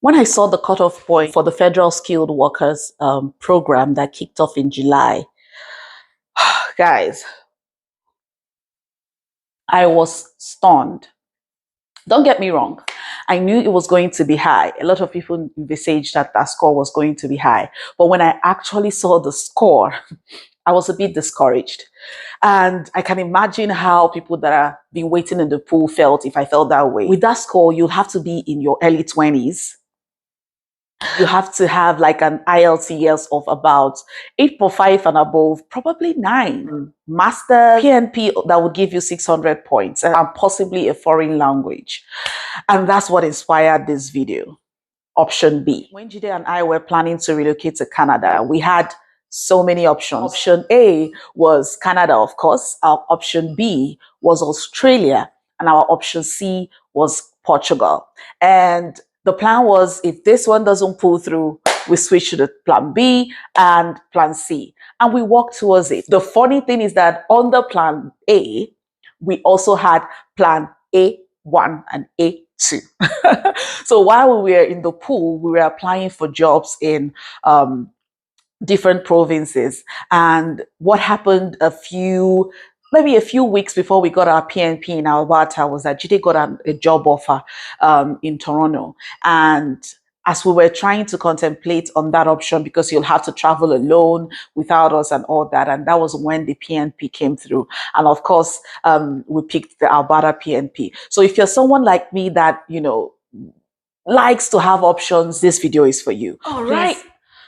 When I saw the cutoff point for the Federal Skilled Workers program that kicked off in July, guys, I was stunned. Don't get me wrong. I knew it was going to be high. A lot of people envisaged that that score was going to be high. But when I actually saw the score, I was a bit discouraged. And I can imagine how people that have been waiting in the pool felt if I felt that way. With that score, you'll have to be in your early 20s. You have to have like an IELTS of about 8.5 and above, probably 9. Master PNP that would give you 600 points and possibly a foreign language. And that's what inspired this video. Option B. When Jide and I were planning to relocate to Canada, we had so many options. Option A was Canada, of course. Our option B was Australia. And our option C was Portugal. And the plan was, if this one doesn't pull through, we switch to the plan B and plan C. And we walked towards it. The funny thing is that on the plan A, we also had plan A1 and A2. So while we were in the pool, we were applying for jobs in different provinces. And what happened maybe a few weeks before we got our PNP in Alberta was that Jide got a job offer in Toronto. And as we were trying to contemplate on that option, because you'll have to travel alone without us and all that, and that was when the PNP came through. And of course, we picked the Alberta PNP. So if you're someone like me that, likes to have options, this video is for you. All right.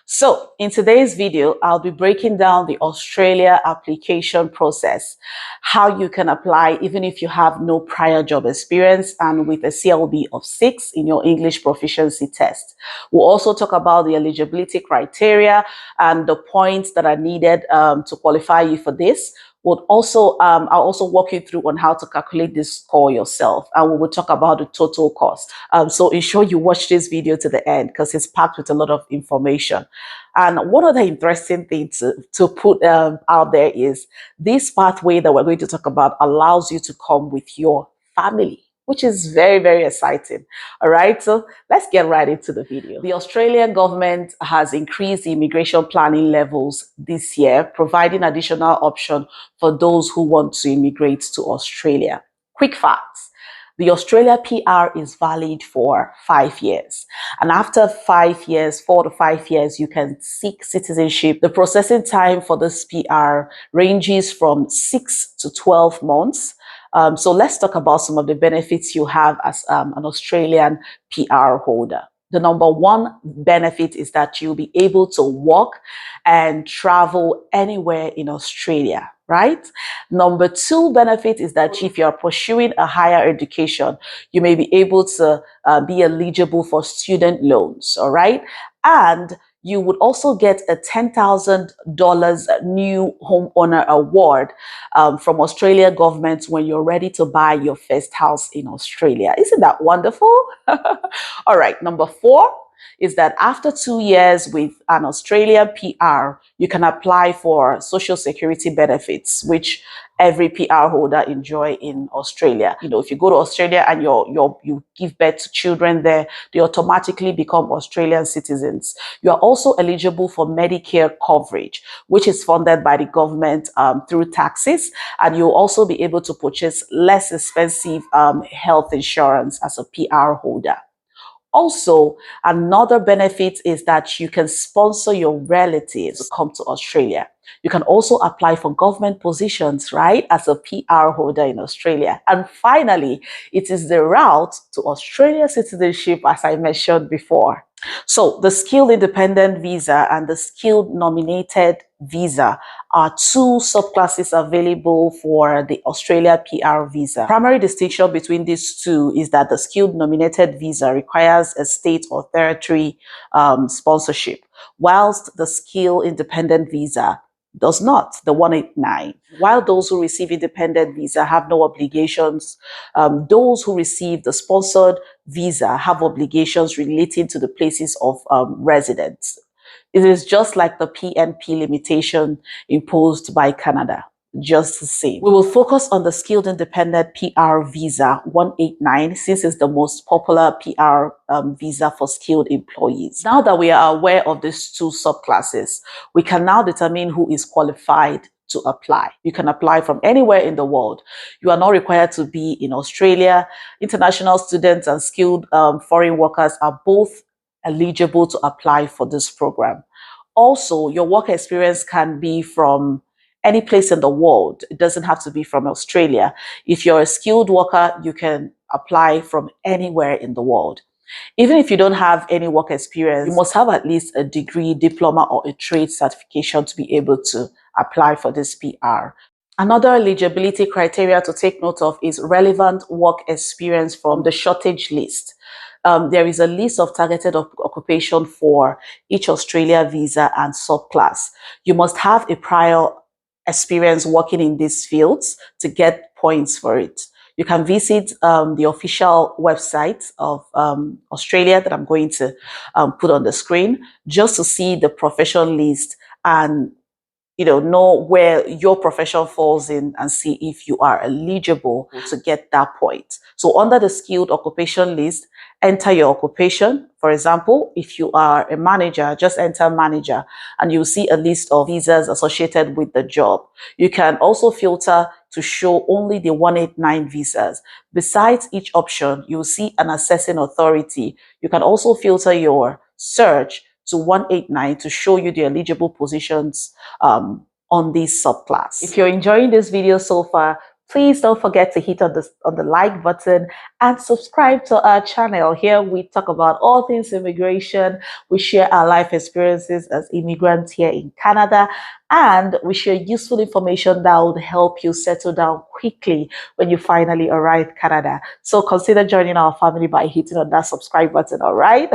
So in today's video, I'll be breaking down the Australia application process, how you can apply even if you have no prior job experience and with a CLB of 6 in your English proficiency test. We'll also talk about the eligibility criteria and the points that are needed to qualify you for this. I'll also walk you through on how to calculate this score yourself, and we will talk about the total cost. So ensure you watch this video to the end because it's packed with a lot of information. And one other interesting thing to put out there is this pathway that we're going to talk about allows you to come with your family, which is very, very exciting. All right, so let's get right into the video. The Australian government has increased the immigration planning levels this year, providing additional option for those who want to immigrate to Australia. Quick facts. The Australia PR is valid for 5 years. And after 5 years, 4 to 5 years, you can seek citizenship. The processing time for this PR ranges from 6 to 12 months. So let's talk about some of the benefits you have as an Australian PR holder. The number one benefit is that you'll be able to work and travel anywhere in Australia, right? Number two benefit is that if you're pursuing a higher education, you may be able to be eligible for student loans, all right? And you would also get a $10,000 new homeowner award from Australia government when you're ready to buy your first house in Australia. Isn't that wonderful? All right, number 4 is that after 2 years with an Australian PR, you can apply for social security benefits, which every PR holder enjoy in Australia. If you go to Australia and you give birth to children there, they automatically become Australian citizens. You are also eligible for Medicare coverage, which is funded by the government through taxes, and you'll also be able to purchase less expensive health insurance as a PR holder. Also, another benefit is that you can sponsor your relatives to come to Australia. You can also apply for government positions, right, as a PR holder in Australia. And finally, it is the route to Australia citizenship, as I mentioned before. So the skilled independent visa and the skilled nominated visa are 2 subclasses available for the Australia PR visa. Primary distinction between these two is that the skilled nominated visa requires a state or territory sponsorship, whilst the skilled independent visa does not, the 189. While those who receive independent visa have no obligations, those who receive the sponsored visa have obligations relating to the places of residence. It is just like the PNP limitation imposed by Canada. just the same. We will focus on the Skilled Independent PR Visa 189 since it's the most popular PR visa for skilled employees. Now that we are aware of these two subclasses, we can now determine who is qualified to apply. You can apply from anywhere in the world. You are not required to be in Australia. International students and skilled foreign workers are both eligible to apply for this program. Also, your work experience can be from any place in the world. It doesn't have to be from Australia. If you're a skilled worker, you can apply from anywhere in the world. Even if you don't have any work experience, you must have at least a degree, diploma, or a trade certification to be able to apply for this PR. Another eligibility criteria to take note of is relevant work experience from the shortage list. There is a list of targeted occupation for each Australia visa and subclass. You must have a prior experience working in these fields to get points for it. You can visit the official website of Australia that I'm going to put on the screen just to see the profession list and know where your profession falls in and see if you are eligible to get that point. So under the skilled occupation list, enter your occupation. For example, if you are a manager, just enter manager and you'll see a list of visas associated with the job. You can also filter to show only the 189 visas. Besides each option, you'll see an assessing authority. You can also filter your search to 189 to show you the eligible positions on this subclass. If you're enjoying this video so far, please don't forget to hit on the like button and subscribe to our channel. Here we talk about all things immigration. We share our life experiences as immigrants here in Canada, and we share useful information that would help you settle down quickly when you finally arrive in Canada. So consider joining our family by hitting on that subscribe button, all right?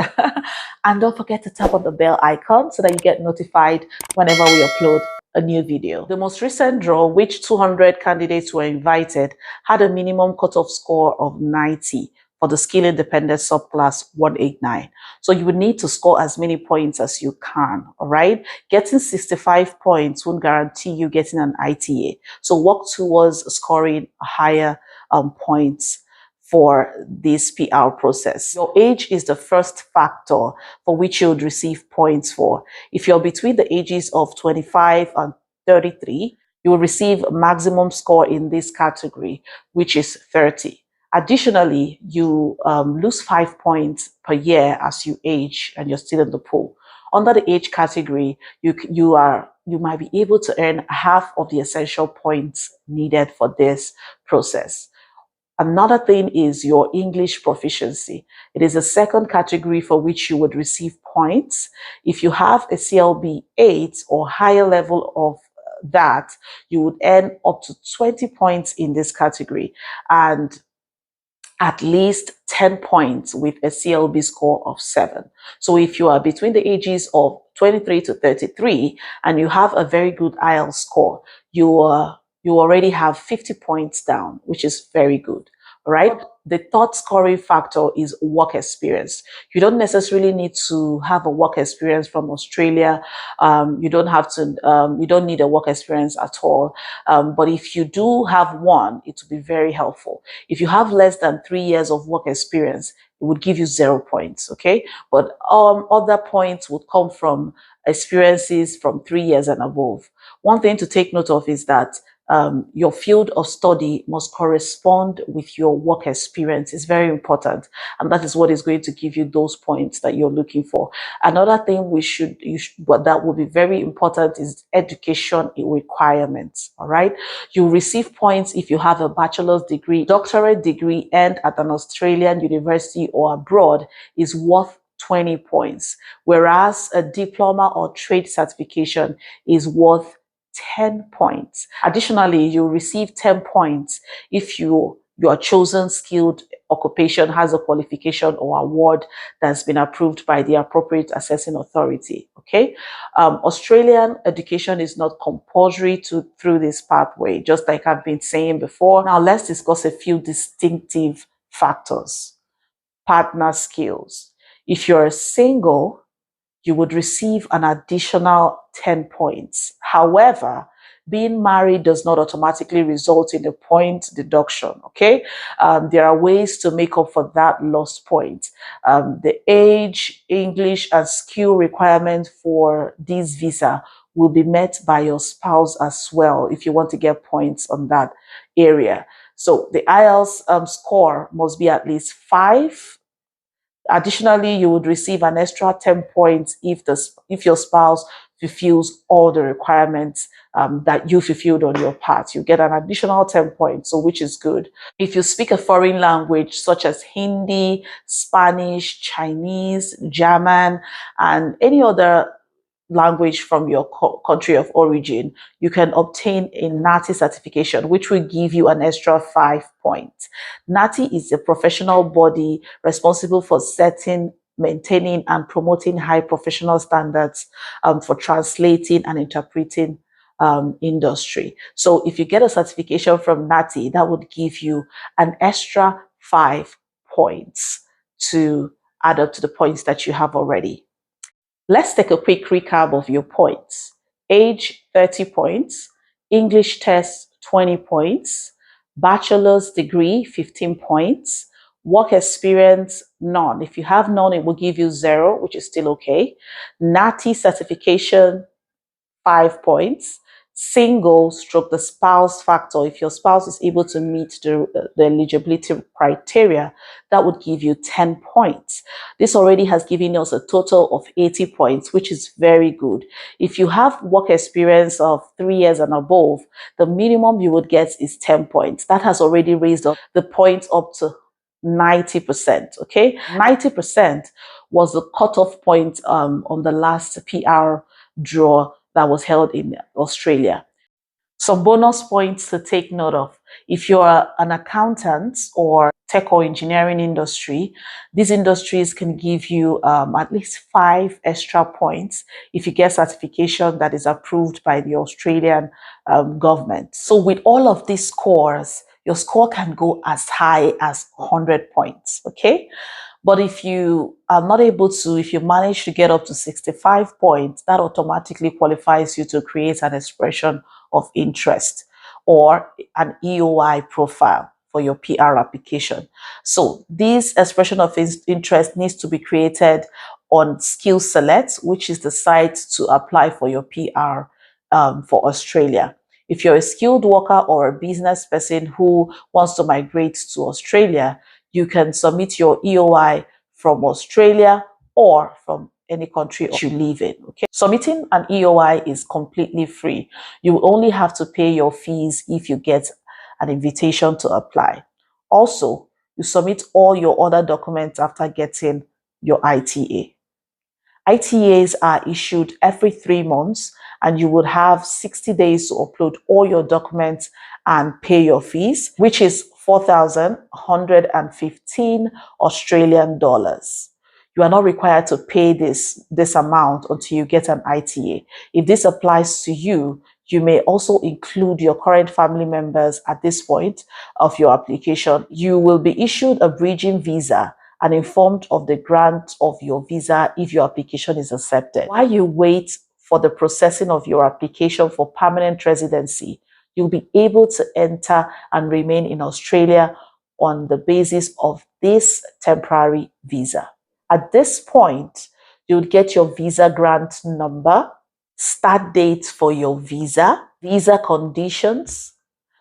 And don't forget to tap on the bell icon so that you get notified whenever we upload a new video. The most recent draw, which 200 candidates were invited, had a minimum cutoff score of 90 for the skill independent subclass 189. So you would need to score as many points as you can, all right? Getting 65 points won't guarantee you getting an ITA. So work towards scoring higher points for this PR process. Your age is the first factor for which you would receive points for. If you're between the ages of 25 and 33, you will receive maximum score in this category, which is 30. Additionally, you lose 5 points per year as you age and you're still in the pool. Under the age category, you might be able to earn half of the essential points needed for this process. Another thing is your English proficiency. It is a second category for which you would receive points. If you have a CLB 8 or higher level of that, you would earn up to 20 points in this category and at least 10 points with a CLB score of 7. So if you are between the ages of 23 to 33 and you have a very good IELTS score, you already have 50 points down, which is very good. All right. The third scoring factor is work experience. You don't necessarily need to have a work experience from Australia. You don't need a work experience at all. But if you do have one, it will be very helpful. If you have less than 3 years of work experience, it would give you 0 points. Okay. But other points would come from experiences from 3 years and above. One thing to take note of is that your field of study must correspond with your work experience. It's very important, and that is what is going to give you those points that you're looking for. Another thing but that will be very important is education requirements. All right, you receive points if you have a bachelor's degree. Doctorate degree earned at an Australian university or abroad is worth 20 points, whereas a diploma or trade certification is worth 10 points. Additionally, you receive 10 points if your chosen skilled occupation has a qualification or award that's been approved by the appropriate assessing authority. Okay, Australian education is not compulsory through this pathway, just like I've been saying before. Now let's discuss a few distinctive factors. Partner skills. If you're single, you would receive an additional 10 points. However, being married does not automatically result in a point deduction. Okay, there are ways to make up for that lost point. The age, English, and skill requirement for this visa will be met by your spouse as well if you want to get points on that area. So the IELTS score must be at least 5. Additionally, you would receive an extra 10 points if your spouse fulfills all the requirements that you fulfilled on your part. You get an additional 10 points, so which is good. If you speak a foreign language such as Hindi, Spanish, Chinese, German, and any other language from your country of origin, you can obtain a NATI certification, which will give you an extra 5 points. NATI is a professional body responsible for setting, maintaining, and promoting high professional standards for translating and interpreting industry. So if you get a certification from NATI, that would give you an extra 5 points to add up to the points that you have already. Let's take a quick recap of your points. Age, 30 points. English test, 20 points. Bachelor's degree, 15 points. Work experience, none. If you have none, it will give you 0, which is still okay. NATI certification, 5 points. Single stroke the spouse factor. If your spouse is able to meet the eligibility criteria, that would give you 10 points. This already has given us a total of 80 points, which is very good. If you have work experience of 3 years and above, the minimum you would get is 10 points. That has already raised up the points up to 90%. Okay, 90% was the cutoff point on the last PR draw that was held in Australia. Some bonus points to take note of. If you're an accountant or tech or engineering industry, these industries can give you at least 5 extra points if you get certification that is approved by the Australian government. So with all of these scores, your score can go as high as 100 points, okay? But if you are not able to, if you manage to get up to 65 points, that automatically qualifies you to create an expression of interest or an EOI profile for your PR application. So this expression of interest needs to be created on Skillselect, which is the site to apply for your PR for Australia. If you're a skilled worker or a business person who wants to migrate to Australia, you can submit your EOI from Australia or from any country you live in. Okay, submitting an EOI is completely free. You only have to pay your fees if you get an invitation to apply. Also, you submit all your other documents after getting your ITA. ITAs are issued every 3 months, and you would have 60 days to upload all your documents and pay your fees, which is 4,115 Australian dollars. You are not required to pay this amount until you get an ITA. If this applies to you, you may also include your current family members at this point of your application. You will be issued a bridging visa and informed of the grant of your visa if your application is accepted. While you wait for the processing of your application for permanent residency, you'll be able to enter and remain in Australia on the basis of this temporary visa. At this point, you'll get your visa grant number, start date for your visa, visa conditions.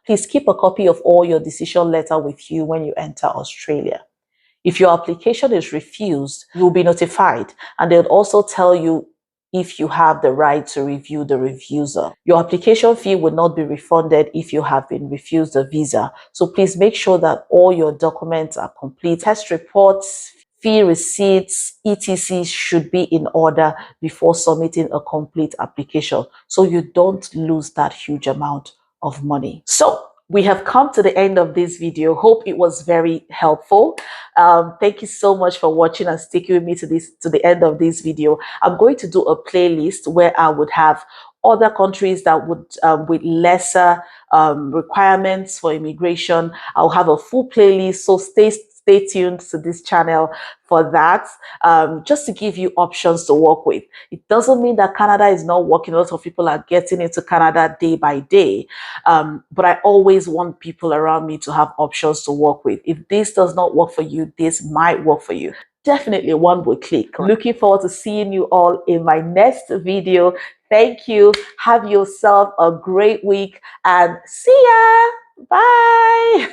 Please keep a copy of all your decision letter with you when you enter Australia. If your application is refused, you'll be notified, and they'll also tell you if you have the right to review the refuser. Your application fee will not be refunded if you have been refused a visa. So please make sure that all your documents are complete. Test reports, fee receipts, etc. should be in order before submitting a complete application, so you don't lose that huge amount of money. So we have come to the end of this video. Hope it was very helpful. Thank you so much for watching and sticking with me to the end of this video. I'm going to do a playlist where I would have other countries that would with lesser requirements for immigration. I'll have a full playlist, so stay stay tuned to this channel for that, just to give you options to work with. It doesn't mean that Canada is not working. A lot of people are getting into Canada day by day, but I always want people around me to have options to work with. If this does not work for you, this might work for you. Definitely one will click. Looking forward to seeing you all in my next video. Thank you. Have yourself a great week and see ya. Bye.